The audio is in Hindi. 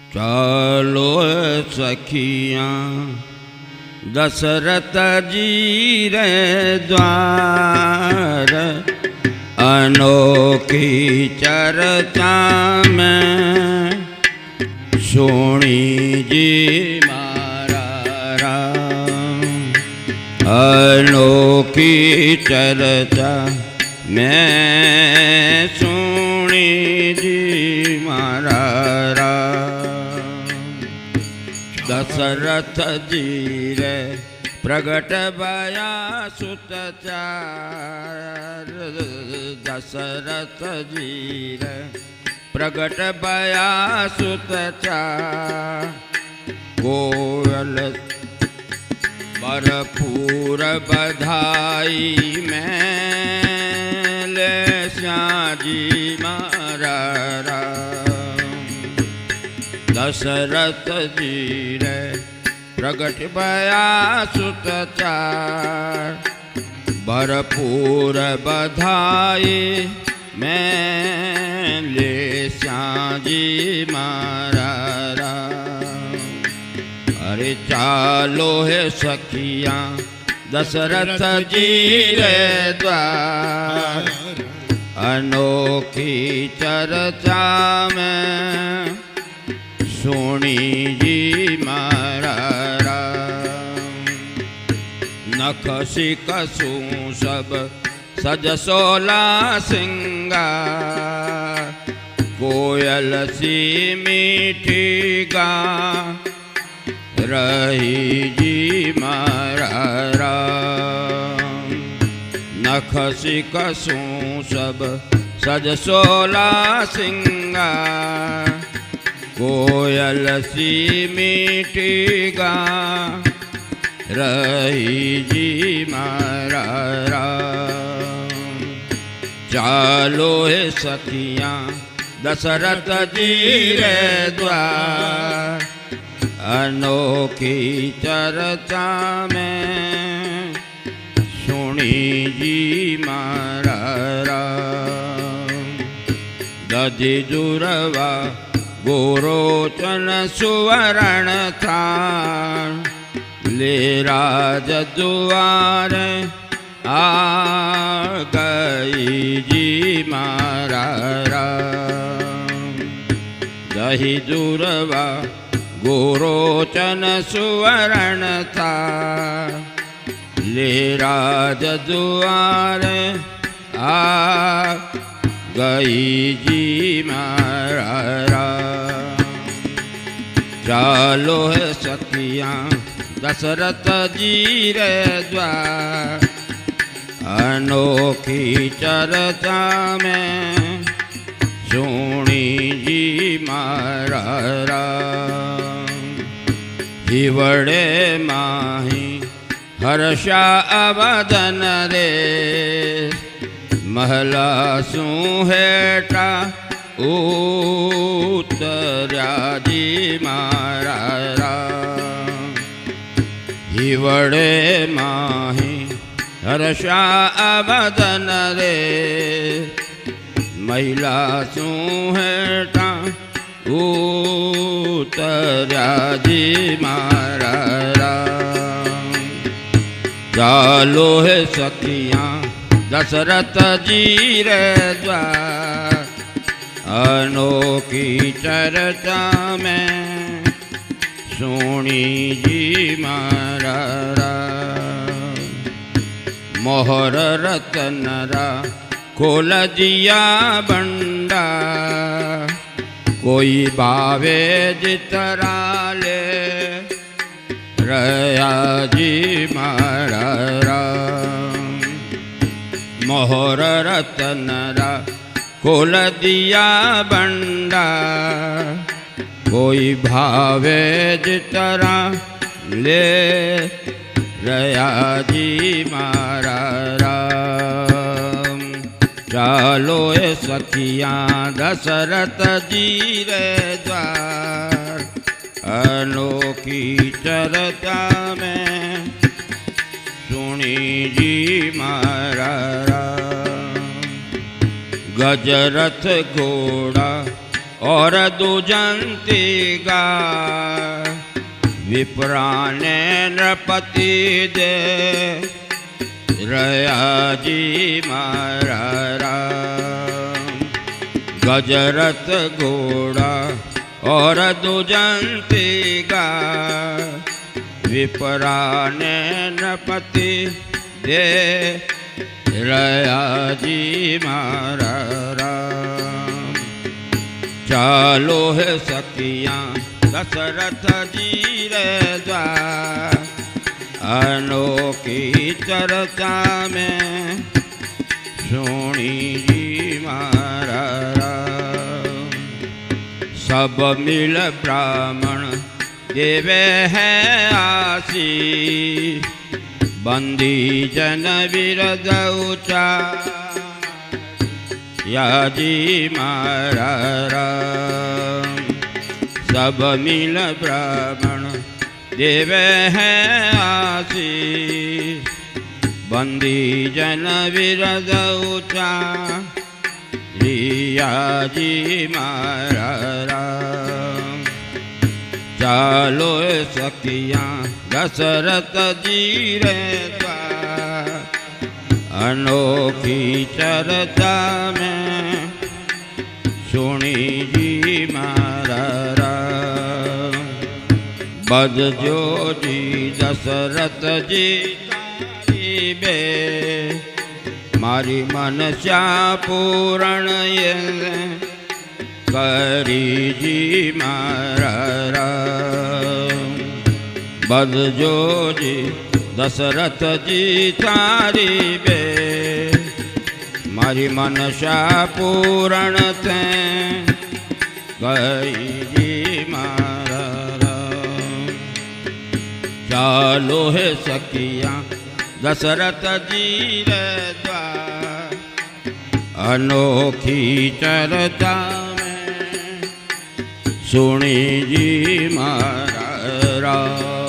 चालो सखियाँ दशरथ जी रे द्वार, अनोखी चर्चा में सुनी जी मारा राम। अनोखी चर्चा में सुनी जी मारा राम। दशरथ जी रे प्रगट भया सुत चार, दशरथ जी रे प्रगट भया सुत चार। कोयल भरपूर बधाई में ले श्याजी मारा राम। दशरथ जी रे प्रगट भया सुत चार, भरपूर बधाई में ले श्याजी मारा राम। अरे चालो है सखियाँ दशरथ जी रे द्वार, अनोखी चर्चा में सुनी जी मारा राम। नख सिक सूं सब सज सोला सिंगार, कोयल सी मीठी गा रही जी मारा राम। नख सिक सूं सब सज सोला सिंगार, कोयल सी मीठी गा रही जी मारा राम। चालो है सखियाँ दशरथ जी रे द्वार, अनोखी चर्चा में सुनी जी मारा राम। दधि जुरवा गोरोचन सुवर्ण थान, ले राज दुआर आ गई जी मारा राम। दही जुरवा गोरोचन सुवर्ण थान, ले राज दुआर आ गई जी मारा राम। चालो है सखियाँ दशरथ जी रे द्वार, अनोखी चर्चा में सुनी जी मारा राम। हिवड़े माही हर्षा अवदन रे, महला सुहेटा उतर्या जी मारा राम। हिवड़े माही हर्षा अवदन रे, महिला सुहेटा उतर्या जी मारा राम। चालो है सखियाँ दशरथ जी रे द्वार, अनोखी चर्चा में सुनी जी मारा राम। मोहर रतनरा खोल दिया बंडा, कोई भावे जितरा ले रया जी मारा राम। मोहर रतनरा खोल दिया बंडा, कोई भावे जितरा ले रया जी मारा राम। चालो ए सखियाँ दशरथ जी रे द्वार, अनोखी चर्चा में सुनी जी मारा राम। गजरथ घोड़ा और दुजंती गाय विप्राने नृपति दे रया जी मारा राम। गजरथ घोड़ा और दुजंती गाय विप्राने नृपति दे रया जी मारा राम। चालो है सखियाँ दशरथ जी रे द्वार अनोखी चर्चा में सुनी जी मारा राम। सब मिल ब्राह्मण देवे है आशीष बंदी जन विरद उचार या जी मारा राम। सब मिल ब्राह्मण देवे हैं आशीष बंदी जन विरद उचार या जी मारा राम। चालो सखियाँ दशरथ जी रे द्वार अनोखी चर्चा में सुनी जी मारा राम। बजजो जी दशरथ जी तारी बे मारी मनस्या पूरण ये करी जी मारा राम। बजजो जी दशरथ जी तारी बे मारी मनसा पूरण थे गई जी मारा राम। चालो है सखियाँ दशरथ जी रे द्वार अनोखी चर्चा में सुनी जी मारा राम।